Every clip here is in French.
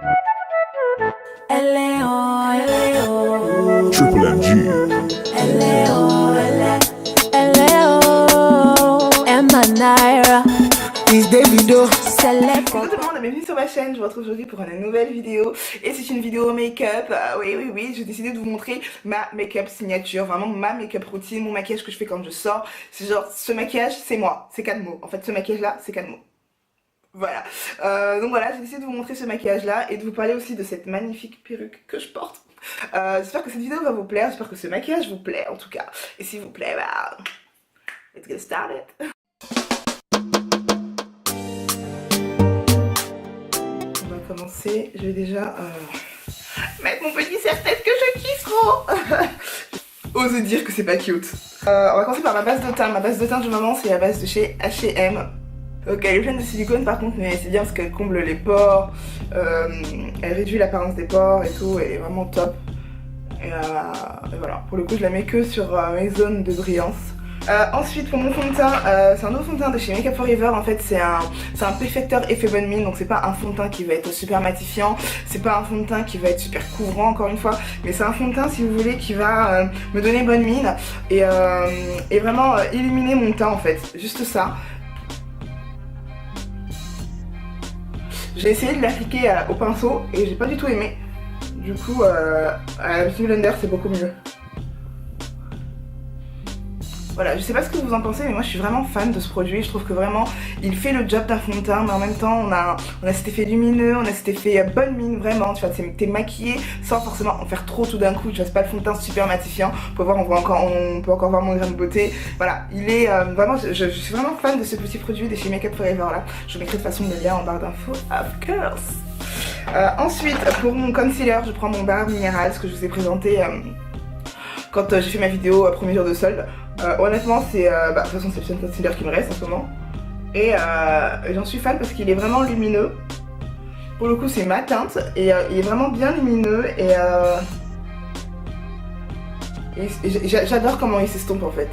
Triple MG. Emma Naira. Is Davido. Coucou tout le monde, bienvenue sur ma chaîne. Je vous retrouve aujourd'hui pour une nouvelle vidéo. Et c'est une vidéo make-up. Oui, j'ai décidé de vous montrer ma make-up signature. Vraiment ma make-up routine, mon maquillage que je fais quand je sors. C'est genre, ce maquillage, c'est moi. C'est 4 mots. En fait, ce maquillage-là, c'est 4 mots. Voilà. Donc voilà, j'ai décidé de vous montrer ce maquillage-là et de vous parler aussi de cette magnifique perruque que je porte. J'espère que cette vidéo va vous plaire. J'espère que ce maquillage vous plaît, en tout cas. Et s'il vous plaît, bah... let's get started. Commencer, je vais déjà mettre mon petit serre-tête que je kiffe trop. Ose dire que c'est pas cute. On va commencer par ma base de teint. Ma base de teint du moment, c'est la base de chez H&M. Donc elle est pleine de silicone par contre, mais c'est bien parce qu'elle comble les pores, elle réduit l'apparence des pores et tout, elle est vraiment top. Et voilà, pour le coup je la mets que sur mes zones de brillance. Ensuite pour mon fond de teint, c'est un nouveau fond de teint de chez Make Up For Ever. En fait c'est un perfecteur effet bonne mine, donc c'est pas un fond de teint qui va être super matifiant, c'est pas un fond de teint qui va être super couvrant encore une fois, mais c'est un fond de teint si vous voulez qui va me donner bonne mine et vraiment illuminer mon teint en fait, juste ça. J'ai essayé de l'appliquer au pinceau et j'ai pas du tout aimé, du coup à la Beauty Blender c'est beaucoup mieux. Voilà, je sais pas ce que vous en pensez, mais moi je suis vraiment fan de ce produit. Je trouve que vraiment il fait le job d'un fond de teint, mais en même temps on a cet effet lumineux, on a cet effet bonne mine, vraiment. Tu vois, t'es maquillée sans forcément en faire trop tout d'un coup. Tu vois, c'est pas le fond de teint super matifiant. Vous pouvez voir, on peut encore voir mon grain de beauté. Voilà, il est vraiment, je suis vraiment fan de ce petit produit de chez Make Up For Ever là. Je vous mettrai de toute façon le lien en barre d'infos, of course. Ensuite, pour mon concealer, je prends mon Barbe Minéral, ce que je vous ai présenté quand j'ai fait ma vidéo premier jour de solde. Honnêtement c'est de toute façon c'est le seul concealer qui me reste en ce moment et j'en suis fan parce qu'il est vraiment lumineux. Pour le coup c'est ma teinte et il est vraiment bien lumineux et j'adore comment il s'estompe en fait.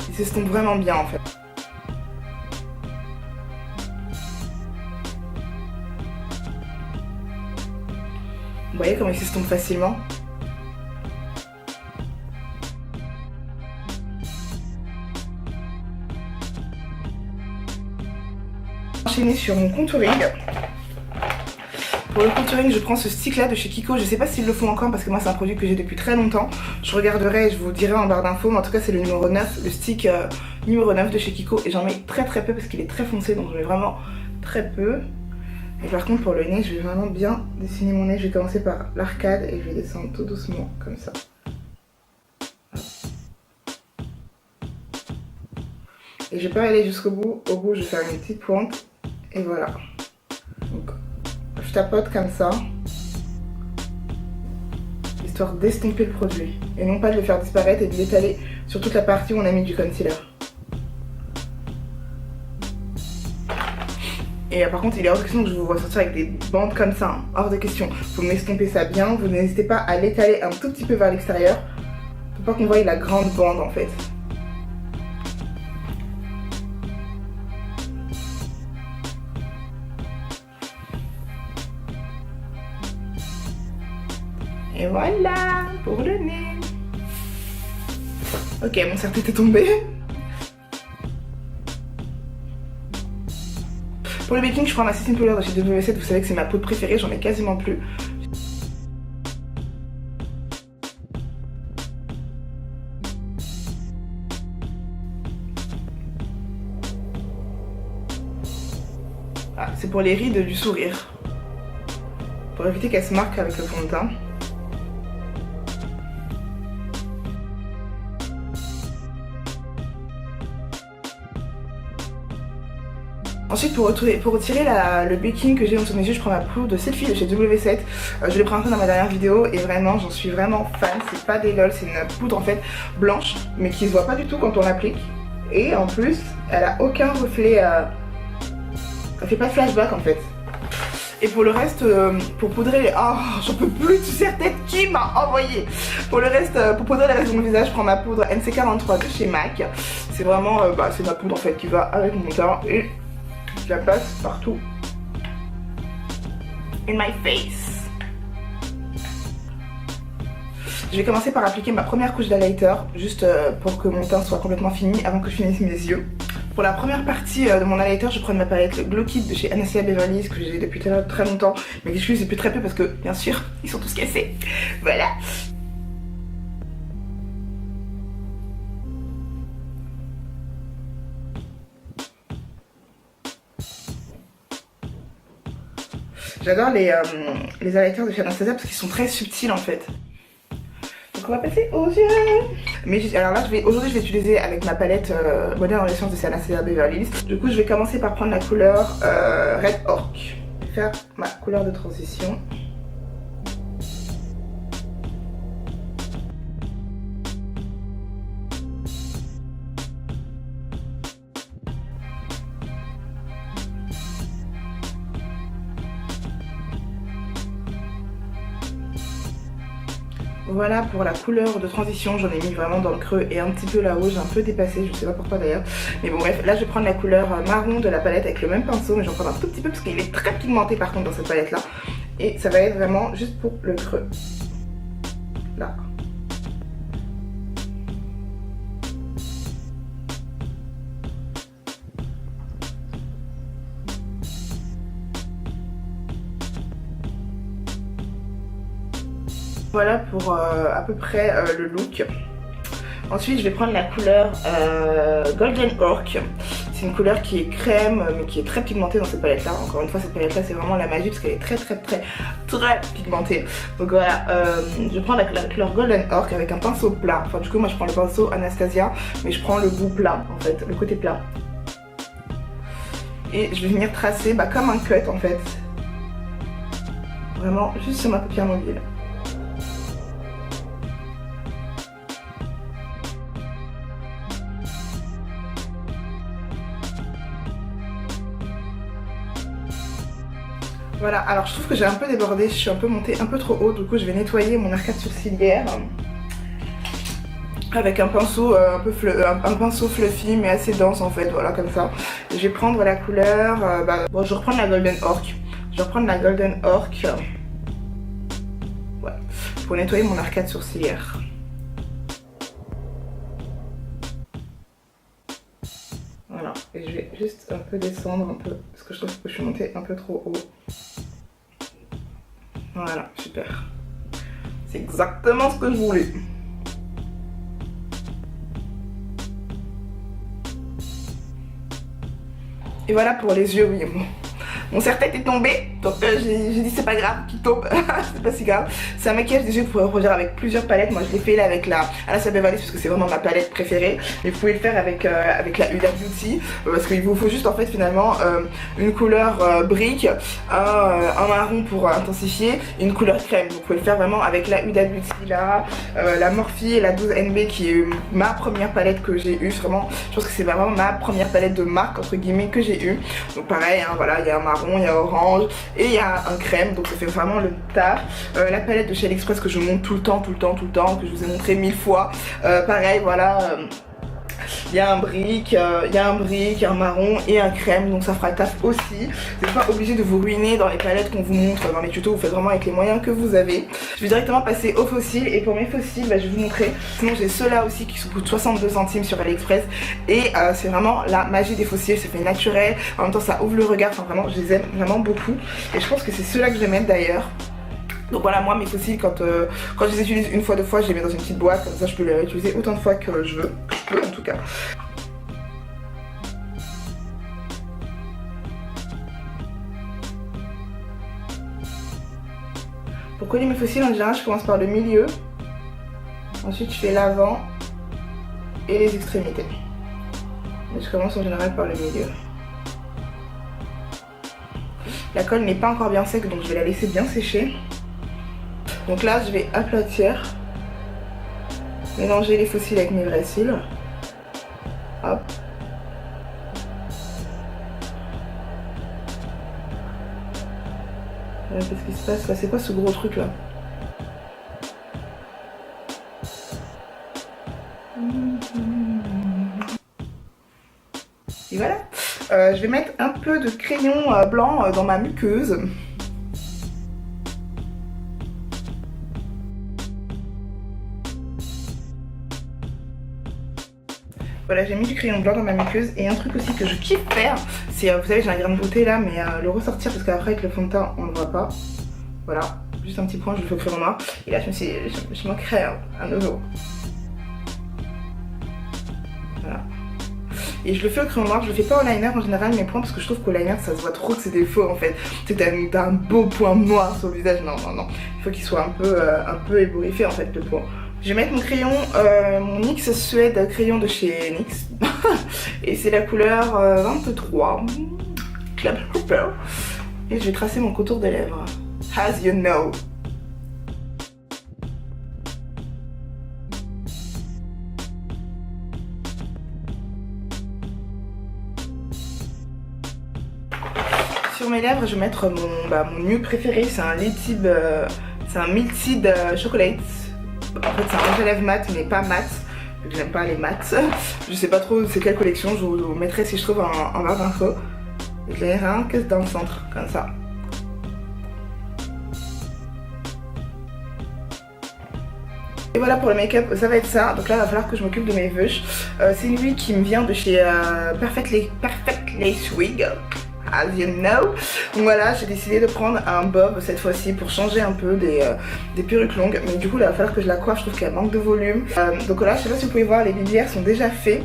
Il s'estompe vraiment bien en fait. Vous voyez comment il s'estompe facilement? Enchaîner sur mon contouring. Pour le contouring je prends ce stick là de chez Kiko. Je sais pas s'ils le font encore parce que moi c'est un produit que j'ai depuis très longtemps. Je regarderai et je vous dirai en barre d'infos, mais en tout cas c'est le numéro 9, le stick numéro 9 de chez Kiko. Et j'en mets très peu parce qu'il est très foncé, donc je mets vraiment très peu. Et par contre pour le nez je vais vraiment bien dessiner mon nez. Je vais commencer par l'arcade et je vais descendre tout doucement comme ça. Et je vais pas aller jusqu'au bout. Au bout je vais faire une petite pointe. Et voilà. Donc je tapote comme ça. Histoire d'estomper le produit. Et non pas de le faire disparaître et de l'étaler sur toute la partie où on a mis du concealer. Et par contre il est hors de question que je vous vois sortir avec des bandes comme ça. Hein. Hors de question. Faut m'estomper ça bien. Vous n'hésitez pas à l'étaler un tout petit peu vers l'extérieur. Faut pas qu'on voie la grande bande en fait. Et voilà pour le nez. Ok, mon serre-tête est tombé. Pour le baking, je prends ma setting powder de chez W7. Vous savez que c'est ma poudre préférée, j'en ai quasiment plus. Ah, c'est pour les rides du sourire. Pour éviter qu'elles se marquent avec le fond de teint. Ensuite pour retirer le baking que j'ai entre mes yeux, je prends ma poudre de Selfie de chez W7. Je l'ai présenté dans ma dernière vidéo et vraiment j'en suis vraiment fan. C'est pas des lol, c'est une poudre en fait blanche mais qui se voit pas du tout quand on l'applique. Et en plus elle a aucun reflet, elle fait pas de flashback en fait. Et pour le reste, pour poudrer les... Oh, j'en peux plus du serre-tête qui m'a envoyé. Pour le reste, pour poudrer le reste de mon visage, je prends ma poudre NC43 de chez MAC. C'est vraiment, c'est ma poudre en fait qui va avec mon teint et je la passe partout. in my face. Je vais commencer par appliquer ma première couche d'highlighter, juste pour que mon teint soit complètement fini avant que je finisse mes yeux. Pour la première partie de mon highlighter, je prends ma palette Glow Kit de chez Anastasia Beverly Hills que j'ai depuis très longtemps, mais que j'utilise depuis très peu parce que, bien sûr, ils sont tous cassés. Voilà. J'adore les highlighters de chez Anastasia parce qu'ils sont très subtils en fait. Donc on va passer aux yeux. Mais alors là, aujourd'hui je vais utiliser avec ma palette Modern Renaissance de chez Anastasia Beverly Hills. Du coup, je vais commencer par prendre la couleur Red Orc. Je vais faire ma couleur de transition. Voilà pour la couleur de transition, j'en ai mis vraiment dans le creux et un petit peu là-haut, j'ai un peu dépassé, je sais pas pourquoi d'ailleurs. Mais bon bref, là je vais prendre la couleur marron de la palette avec le même pinceau, mais j'en prends un tout petit peu parce qu'il est très pigmenté par contre dans cette palette là. Et ça va être vraiment juste pour le creux. Là. Voilà pour à peu près le look. Ensuite je vais prendre la couleur Golden Orc. C'est une couleur qui est crème mais qui est très pigmentée dans cette palette là. Encore une fois cette palette là c'est vraiment la magie parce qu'elle est très pigmentée. Donc voilà, je prends la couleur Golden Orc avec un pinceau plat. Enfin du coup moi je prends le pinceau Anastasia mais je prends le bout plat en fait, le côté plat. Et je vais venir tracer comme un cut en fait. Vraiment juste sur ma paupière mobile. Voilà, alors je trouve que j'ai un peu débordé, je suis un peu montée un peu trop haut, du coup je vais nettoyer mon arcade sourcilière avec un pinceau un pinceau fluffy mais assez dense en fait, voilà comme ça. Et je vais prendre la couleur, bon je vais reprendre la Golden Orc, ouais, pour nettoyer mon arcade sourcilière. Voilà, et je vais juste un peu descendre un peu, parce que je trouve que je suis montée un peu trop haut. Voilà, super. C'est exactement ce que je voulais. Et voilà pour les yeux, oui. Mon serre-tête est tombé, donc j'ai dit c'est pas grave qu'il tombe, c'est pas si grave. C'est un maquillage des yeux que vous pouvez reproduire avec plusieurs palettes. Moi je l'ai fait là avec la Anastasia Beverly Hills parce que c'est vraiment ma palette préférée. Mais vous pouvez le faire avec la Huda Beauty parce qu'il vous faut juste en fait finalement une couleur brique, un marron pour intensifier et une couleur crème. Donc vous pouvez le faire vraiment avec la Huda Beauty là, la Morphe et la 12NB qui est ma première palette que j'ai eue. Vraiment, je pense que c'est vraiment ma première palette de marque entre guillemets que j'ai eue. Donc pareil, hein, voilà, il y a un marron, il y a orange et il y a un crème, donc ça fait vraiment le taf. La palette de chez AliExpress que je monte tout le temps, que je vous ai montré 1000 fois. Pareil, voilà. Il y a un brique, un marron et un crème, donc ça fera le taf aussi. Vous n'êtes pas obligé de vous ruiner dans les palettes qu'on vous montre dans les tutos, vous faites vraiment avec les moyens que vous avez. Je vais directement passer aux fossiles et pour mes fossiles, je vais vous montrer. Sinon j'ai ceux-là aussi qui coûtent 62 centimes sur AliExpress et c'est vraiment la magie des fossiles, ça fait naturel, en même temps ça ouvre le regard, enfin vraiment je les aime vraiment beaucoup et je pense que c'est ceux-là que je vais mettre d'ailleurs. Donc voilà, moi mes fossiles quand je les utilise une fois, deux fois, je les mets dans une petite boîte, comme ça je peux les réutiliser autant de fois que je veux, en tout cas. Pour coller mes fossiles en général je commence par le milieu, ensuite je fais l'avant et les extrémités. Mais je commence en général par le milieu. La colle n'est pas encore bien sec donc je vais la laisser bien sécher. Donc là je vais aplatir, mélanger les fossiles avec mes vrais cils. Hop. Qu'est-ce qui se passe là? C'est quoi ce gros truc là? Et voilà. Je vais mettre un peu de crayon blanc dans ma muqueuse. Voilà, j'ai mis du crayon blanc dans ma muqueuse. Et un truc aussi que je kiffe faire, c'est, vous savez, j'ai un grain de beauté là, mais le ressortir parce qu'après avec le fond de teint, on ne le voit pas. Voilà, juste un petit point, je le fais au crayon noir. Et là, je m'en crée un nouveau. Voilà. Et je le fais au crayon noir, je le fais pas au liner en général mes points parce que je trouve qu'au liner ça se voit trop que c'est des faux en fait. Tu sais, t'as un beau point noir sur le visage, non. Il faut qu'il soit un peu ébouriffé en fait le point. Je vais mettre mon crayon, mon NYX Suède crayon de chez NYX. Et c'est la couleur 23. Club Hooper. Et je vais tracer mon contour des lèvres. As you know. Sur mes lèvres, je vais mettre mon nude préféré, c'est un Lip-Tip, c'est un Milkseed Chocolate. En fait, c'est un rouge à lèvres mat, mais pas mat, vu que j'aime pas les mats. Je sais pas trop c'est quelle collection, je vous mettrai si je trouve en barre d'infos. Je l'ai rien que dans le centre, comme ça. Et voilà pour le make-up, ça va être ça. Donc là, il va falloir que je m'occupe de mes veuches. C'est une huile qui me vient de chez Perfect Lace Wig. As you know. Donc voilà, j'ai décidé de prendre un bob cette fois-ci pour changer un peu des perruques longues. Mais du coup, là, il va falloir que je la coiffe, je trouve qu'elle manque de volume. Donc là, je sais pas si vous pouvez voir, les bibières sont déjà faits.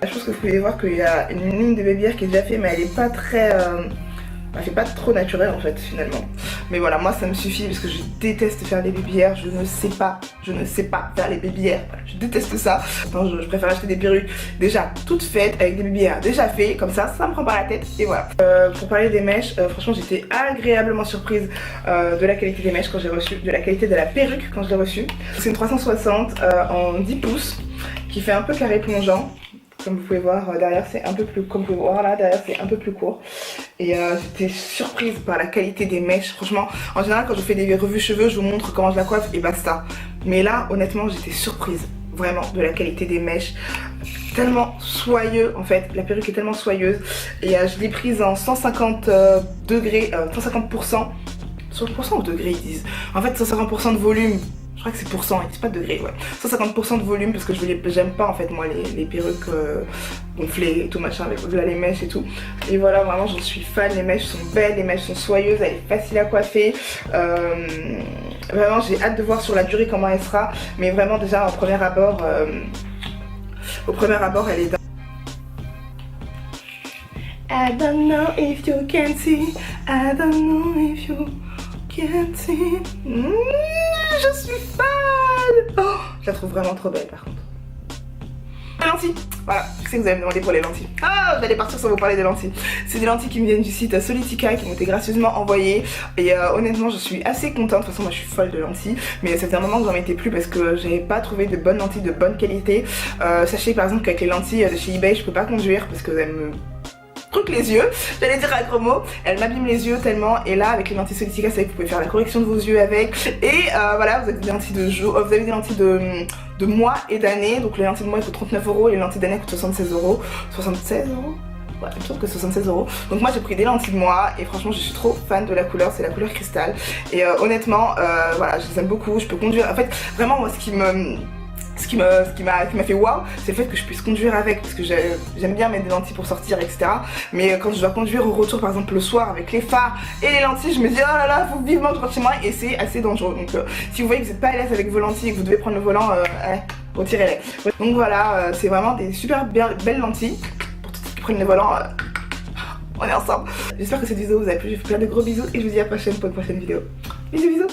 Je pense que vous pouvez voir qu'il y a une ligne de bibières qui est déjà faite, mais elle est pas très... elle fait pas trop naturel en fait finalement. Mais voilà, moi ça me suffit parce que je déteste faire les bibières, je ne sais pas faire les bibières, je déteste ça. Enfin, je préfère acheter des perruques déjà toutes faites avec des bibières déjà faites, comme ça me prend pas la tête et voilà. Pour parler des mèches, franchement j'étais agréablement surprise de la qualité des mèches quand j'ai reçu, de la qualité de la perruque quand je l'ai reçue. C'est une 360 en 10 pouces qui fait un peu carré plongeant. Comme vous pouvez voir derrière c'est un peu plus, comme vous pouvez voir là derrière c'est un peu plus court. Et j'étais surprise par la qualité des mèches. Franchement, en général quand je fais des revues cheveux, je vous montre comment je la coiffe et basta. Mais là honnêtement j'étais surprise vraiment de la qualité des mèches. Tellement soyeux en fait, la perruque est tellement soyeuse. Et je l'ai prise en 150 degrés, 150%. 100% ou degrés ils disent. En fait 150% de volume. Je crois que c'est pourcent, ils disent pas de degrés, ouais. 150% de volume parce que j'aime pas en fait moi les perruques gonflées et tout machin avec là, les mèches et tout. Et voilà, vraiment j'en suis fan, les mèches sont belles, les mèches sont soyeuses, elle est facile à coiffer. Vraiment j'ai hâte de voir sur la durée comment elle sera. Mais vraiment déjà au premier abord elle est dingue. I don't know if you can see, I don't know if you can see. Je suis fan. Oh, je la trouve vraiment trop belle par contre. Les lentilles, voilà, je sais que vous allez me demander pour les lentilles. Ah, vous allez partir sans vous parler des lentilles. C'est des lentilles qui me viennent du site Solitica qui m'ont été gracieusement envoyées. Et honnêtement, je suis assez contente. De toute façon, moi je suis folle de lentilles. Mais ça fait un moment que j'en mettais plus parce que j'avais pas trouvé de bonnes lentilles de bonne qualité. Sachez par exemple qu'avec les lentilles de chez eBay, je peux pas conduire parce que elles me truc les yeux, j'allais dire un gros mot, elle m'abîme les yeux tellement. Et là avec les lentilles Solitica, c'est vrai que vous pouvez faire la correction de vos yeux avec. Et voilà, vous avez des lentilles de jour, vous avez des lentilles de mois et d'années. Donc les lentilles de mois coûtent 39 € et les lentilles d'année coûtent 76 €. 76 €? Ouais, je trouve que 76 €. Donc moi j'ai pris des lentilles de moi et franchement je suis trop fan de la couleur, c'est la couleur cristal. Et honnêtement, voilà, je les aime beaucoup, je peux conduire. En fait, vraiment moi ce qui m'a fait waouh, c'est le fait que je puisse conduire avec, parce que j'aime bien mettre des lentilles pour sortir, etc. Mais quand je dois conduire au retour, par exemple le soir avec les phares et les lentilles, je me dis oh là là, faut vivement que je rentre chez moi et c'est assez dangereux. Donc si vous voyez que vous n'êtes pas à l'aise avec vos lentilles et que vous devez prendre le volant, retirez-les. Donc voilà, c'est vraiment des super belles lentilles pour tous ceux qui prennent le volant. On est ensemble. J'espère que cette vidéo vous a plu, je vous fais plein de gros bisous et je vous dis à la prochaine pour une prochaine vidéo. Bisous bisous.